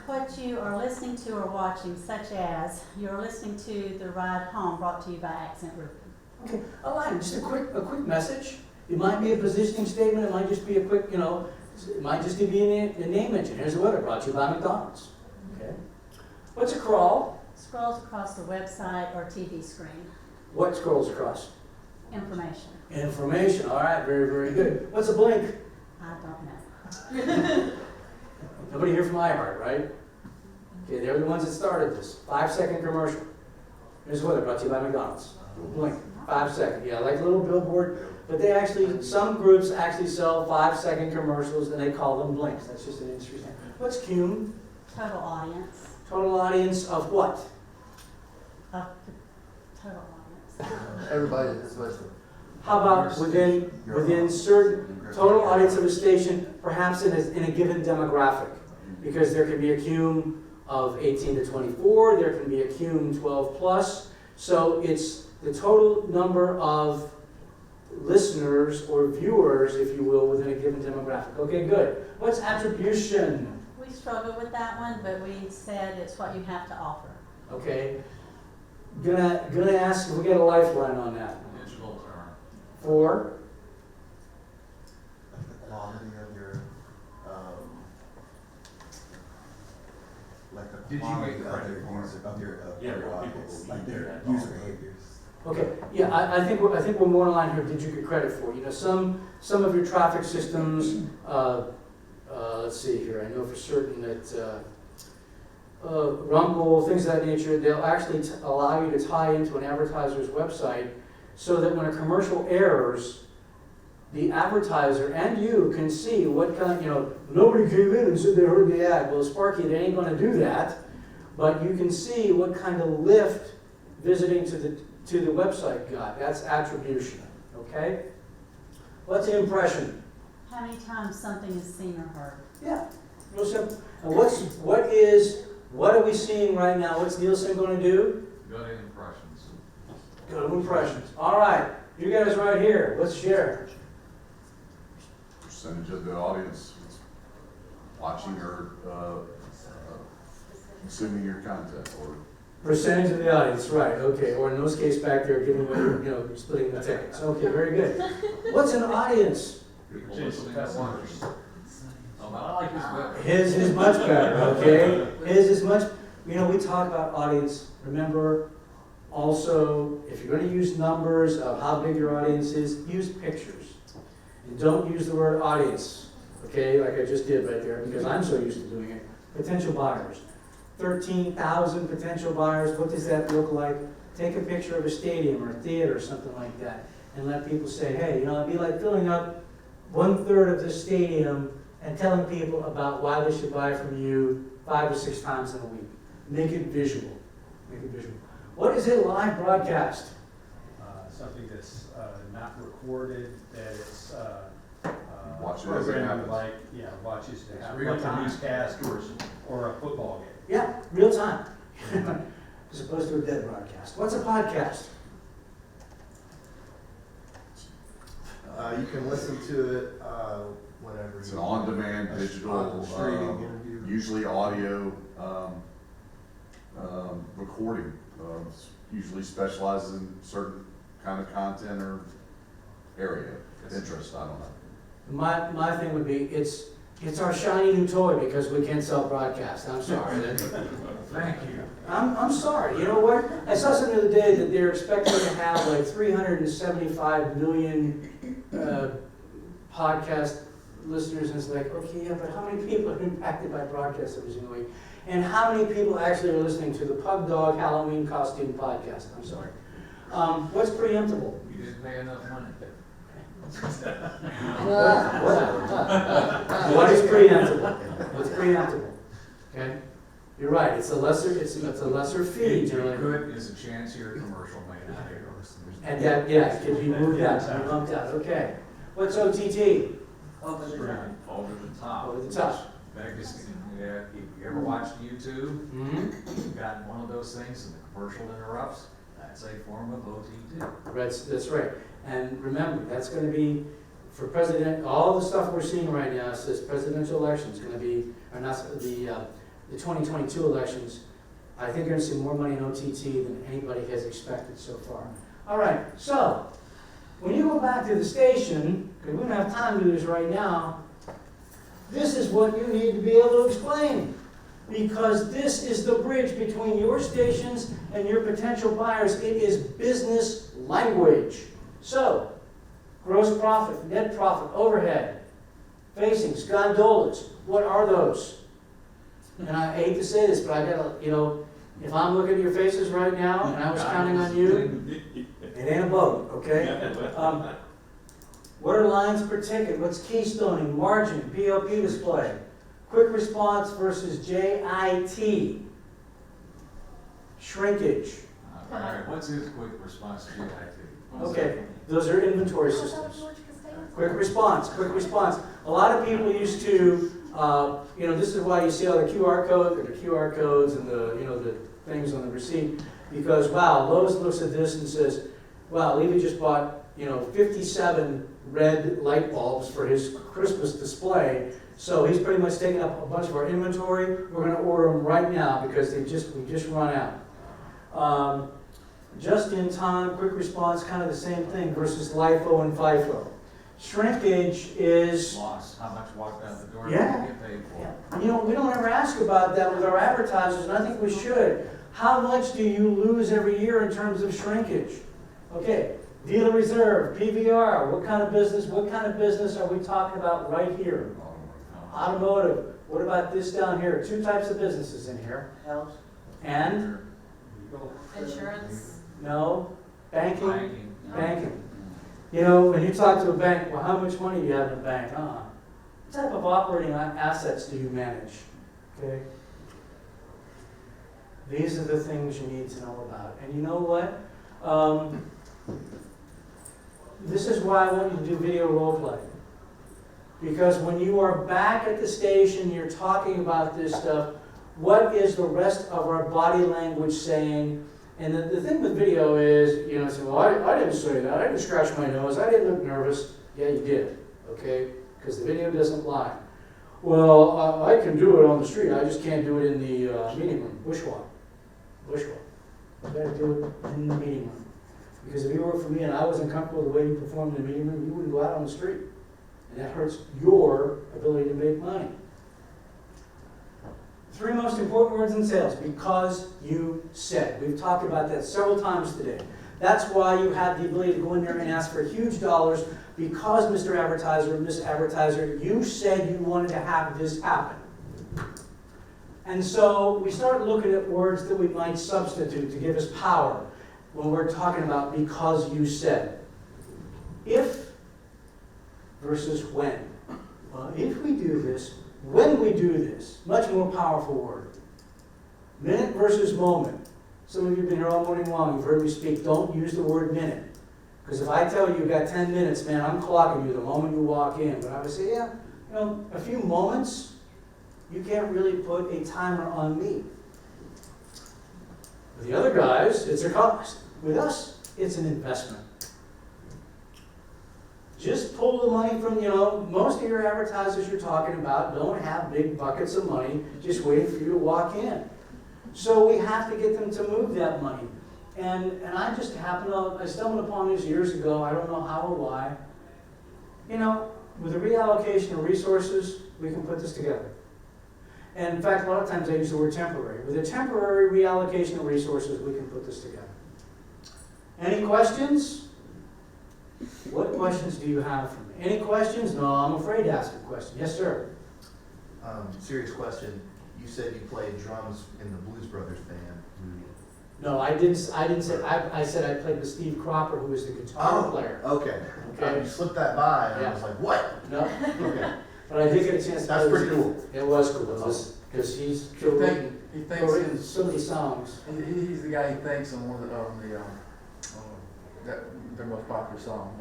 What you are listening to or watching, such as you're listening to The Ride Home, brought to you by Accent Roofing. Okay, a line, just a quick message. It might be a positioning statement. It might just be a quick, it might just be a name mention. Here's the weather brought to you by McDonald's. Okay. What's a crawl? Scrolls across the website or TV screen. What scrolls across? Information. Information, all right, very, very good. What's a blink? I don't know. Nobody here from iHeart, right? Okay, they were the ones that started this. 5-second commercial. Here's the weather brought to you by McDonald's. Blink, 5 second. Yeah, like a little billboard. But they actually, some groups actually sell 5-second commercials and they call them blinks. That's just an industry thing. What's CUME? Total audience. Total audience of what? Of the total audience. Everybody is supposed to. How about within certain total audience of a station, perhaps in a given demographic? Because there can be a CUME of 18 to 24, there can be a CUME 12 plus. So it's the total number of listeners or viewers, if you will, within a given demographic. Okay, good. What's attribution? We struggled with that one, but we said it's what you have to offer. Okay. Gonna ask if we get a lifeline on that. Digital term. For? The quality of your, like the Did you quality get of credit your for it? user, of your Yeah, well, audience, people like do their that user all. behaviors. Okay, yeah, I think we're more in line here. Did you get credit for? You know, some of your traffic systems. Let's see here. I know for certain that Rumble, things of that nature, they'll actually allow you to tie into an advertiser's website, so that when a commercial airs, the advertiser and you can see what kind. You know, nobody came in and said they heard the ad. Well, Sparky, they ain't going to do that, but you can see what kind of lift visiting to the website got. That's attribution, okay? What's an impression? How many times something is seen or heard? Yeah, real simple. And what are we seeing right now? What's Nielsen going to do? Go to impressions. Go to impressions. All right, you guys right here, let's share. Percentage of the audience is watching or consuming your content, or Percentage of the audience, right, okay. Or in those cases back there, giving away, you know, splitting the tickets. Okay, very good. What's an audience? People listening at lunch. Oh, I like this better. His is much better, okay? His is much, you know, we talk about audience. Remember, also, if you're going to use numbers of how big your audience is, use pictures. And don't use the word audience, okay, like I just did right there, because I'm so used to doing it. Potential buyers. 13,000 potential buyers, what does that look like? Take a picture of a stadium or a theater or something like that, and let people say, hey, you know, it'd be like filling up 1/3 of this stadium and telling people about why they should buy from you 5 or 6 times in a week. Make it visual. Make it visual. What is a live broadcast? Something that's not recorded, that it's watch it as it programmed happens. like, yeah, watches to happen, real like a time. newscast or a football game. Yeah, real time. As opposed to a dead broadcast. What's a podcast? You can listen to it whenever. it's an on-demand digital, streaming interview. usually audio recording. Usually specializes in certain kind of content or area of interest. I don't know. My thing would be, it's our shiny new toy because we can't sell broadcast. I'm sorry. Thank you. I'm sorry. You know what? I saw something the other day that they're expecting to have like 375 million podcast listeners, and it's like, okay, yeah, but how many people are impacted by broadcast every single week? And how many people actually are listening to the Pug Dog Halloween Costume podcast? I'm sorry. What's preemptible? You didn't pay enough money. What is preemptible? What's preemptible? Okay, you're right. It's a lesser fee generally. Good is a chance your commercial may not air. And that, yeah, it can be moved out, be bumped out. Okay. What's OTT? Over the top. Over the top. Over the top. Vegas, yeah, you ever watched YouTube? Mm-hmm. You've got one of those things and the commercial interrupts. That's a form of OTT. That's right. And remember, that's going to be for president. All the stuff we're seeing right now says presidential elections going to be, or not the 2022 elections. I think you're going to see more money in OTT than anybody has expected so far. All right. So when you go back to the station, because we don't have time to do this right now, this is what you need to be able to explain. Because this is the bridge between your stations and your potential buyers. It is business language. So, gross profit, net profit, overhead, facings, gondolas, what are those? And I hate to say this, but I gotta, if I'm looking at your faces right now and I was counting on you, it ain't a boat, okay? What are lines per ticket? What's keystoning, margin, POP display? Quick response versus JIT. Shrinkage. All right, what's his quick response to IT? Okay, those are inventory systems. Quick response. A lot of people used to, this is why you see all the QR codes and the things on the receipt, because wow, Lowe's looks at this and says, wow, Levy just bought, 57 red light bulbs for his Christmas display, so he's pretty much taking up a bunch of our inventory. We're gonna order them right now because we just run out. Just in time, quick response, kind of the same thing versus LIFO and FIFO. Shrinkage is, Loss, how much walked out the door, Yeah. what you get paid for. we don't ever ask about that with our advertisers, and I think we should. How much do you lose every year in terms of shrinkage? Okay, dealer reserve, PVR, what kind of business are we talking about right here? Automotive, what about this down here? 2 types of businesses in here. And? Insurance. No, banking. Banking. When you talk to a bank, well, how much money do you have in the bank? What type of operating assets do you manage? Okay. These are the things you need to know about. And you know what? This is why I want you to do video role play. Because when you are back at the station, you're talking about this stuff, what is the rest of our body language saying? And the thing with video is, say, well, I didn't say that. I didn't scratch my nose. I didn't look nervous. Yeah, you did, okay? Because the video doesn't lie. Well, I can do it on the street. I just can't do it in the meeting room. Bushwalk. You got to do it in the meeting room. Because if you worked for me and I wasn't comfortable with the way you performed in the meeting room, you wouldn't go out on the street. And that hurts your ability to make money. 3 most important words in sales, because you said. We've talked about that several times today. That's why you have the ability to go in there and ask for huge dollars, because Mr. Advertiser, Miss Advertiser, you said you wanted to have this happen. And so we start looking at words that we might substitute to give us power when we're talking about because you said. If versus when. Well, if we do this, when we do this, much more powerful word. Minute versus moment. Some of you have been here all morning long, you've heard me speak. Don't use the word minute. Because if I tell you you've got 10 minutes, man, I'm clocking you the moment you walk in. But I would say, a few moments, you can't really put a timer on me. With the other guys, it's a cost. With us, it's an investment. Just pull the money from, most of your advertisers you're talking about don't have big buckets of money just waiting for you to walk in. So we have to get them to move that money. And I just I stumbled upon this years ago, I don't know how or why. With the reallocation of resources, we can put this together. And in fact, a lot of times I use the word temporary. With a temporary reallocation of resources, we can put this together. Any questions? What questions do you have for me? Any questions? No, I'm afraid to ask a question. Yes, sir. Serious question. You said you played drums in the Blues Brothers band. No, I didn't say. I said I played with Steve Cropper, who was the guitar player. Okay. Okay. You slipped that by, and Yeah. I was like, what? No. Okay. But I did get a chance to That's play pretty with cool. Steve. It was cool. Because he's written so many songs. He's the guy who thinks on one of their most popular song.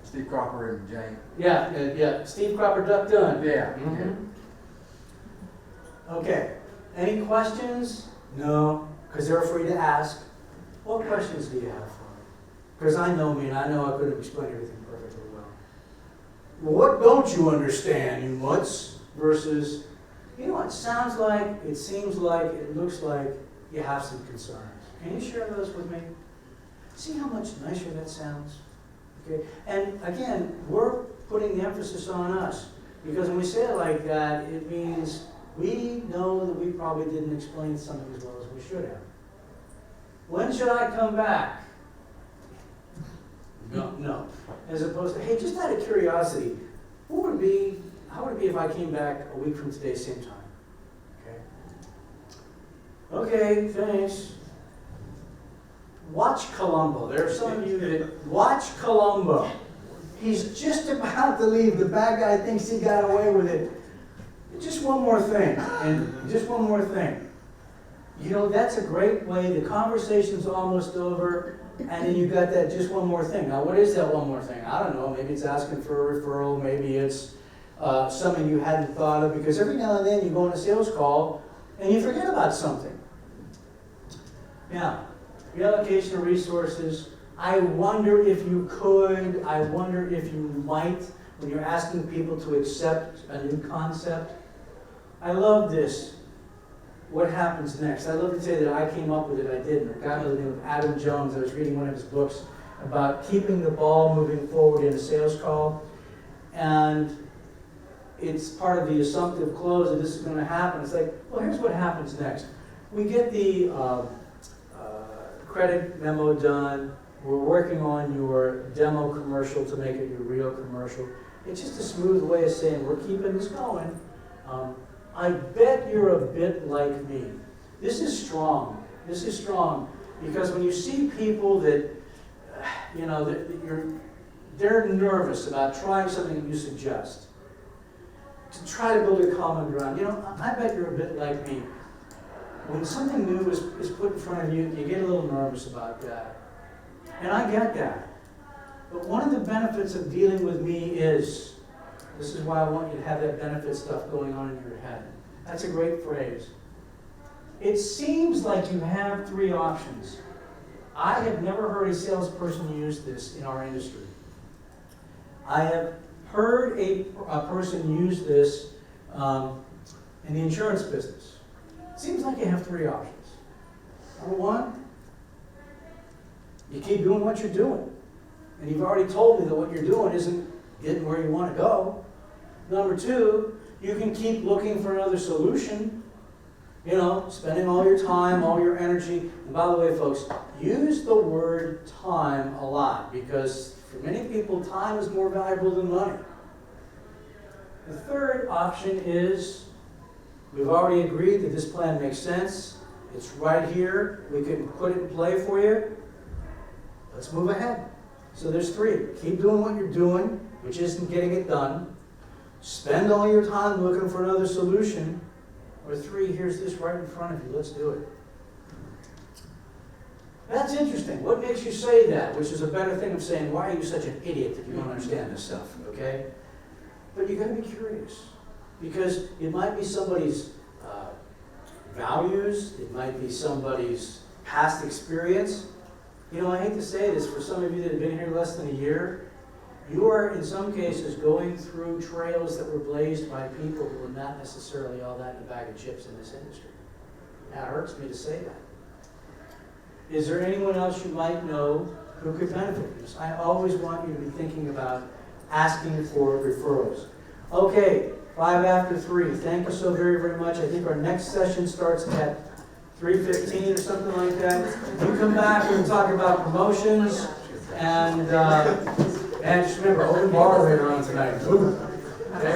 Steve Cropper and Jane. Yeah. Steve Cropper, Duck Dunn. Yeah. Mm-hmm. Okay. Any questions? No, because they're free to ask. What questions do you have for me? Because I know me, and I know I couldn't explain everything perfectly well. What don't you understand, you mutts? Versus, it sounds like, it seems like, it looks like you have some concerns. Can you share those with me? See how much nicer that sounds? Okay. And again, we're putting the emphasis on us. Because when we say it like that, it means we know that we probably didn't explain something as well as we should have. When should I come back? No. As opposed to, hey, just out of curiosity, how would it be if I came back a week from today, same time? Okay, thanks. Watch Columbo. There are some of you that watch Columbo. He's just about to leave. The bad guy thinks he got away with it. Just one more thing, and just one more thing. You know, that's a great way. The conversation's almost over, and then you got that just one more thing. Now, what is that one more thing? I don't know. Maybe it's asking for a referral. Maybe it's something you hadn't thought of, because every now and then you go on a sales call and you forget about something. Now, reallocation of resources. I wonder if you could, I wonder if you might, when you're asking people to accept a new concept. I love this. What happens next? I love to say that I came up with it, I didn't. A guy by the name of Adam Jones, I was reading one of his books about keeping the ball moving forward in a sales call. And it's part of the assumptive close that this is going to happen. It's like, well, here's what happens next. We get the credit memo done. We're working on your demo commercial to make it your real commercial. It's just a smooth way of saying we're keeping this going. I bet you're a bit like me. This is strong. This is strong because when you see people that, you know, they're nervous about trying something that you suggest, to try to build a common ground. You know, I bet you're a bit like me. When something new is put in front of you, you get a little nervous about that. And I get that. But one of the benefits of dealing with me is, this is why I want you to have that benefit stuff going on in your head. That's a great phrase. It seems like you have three options. I have never heard a salesperson use this in our industry. I have heard a person use this in the insurance business. It seems like you have three options. Number one, you keep doing what you're doing. And you've already told me that what you're doing isn't getting where you want to go. Number two, you can keep looking for another solution. You know, spending all your time, all your energy. And by the way, folks, use the word time a lot because for many people, time is more valuable than money. The third option is, we've already agreed that this plan makes sense. It's right here. We can put it in play for you. Let's move ahead. So there's three. Keep doing what you're doing, which isn't getting it done. Spend all your time looking for another solution. Or three, here's this right in front of you. Let's do it. That's interesting. What makes you say that? Which is a better thing of saying, why are you such an idiot that you don't understand this stuff, okay? But you got to be curious. Because it might be somebody's values. It might be somebody's past experience. You know, I hate to say this, for some of you that have been here less than a year, you are in some cases going through trails that were blazed by people who are not necessarily all that in a bag of chips in this industry. That hurts me to say that. Is there anyone else you might know who could benefit from this? I always want you to be thinking about asking for referrals. Okay, 5 after 3. Thank you so very, very much. I think our next session starts at 3:15 or something like that. You come back and talk about promotions and just remember, open bar later on tonight. Okay?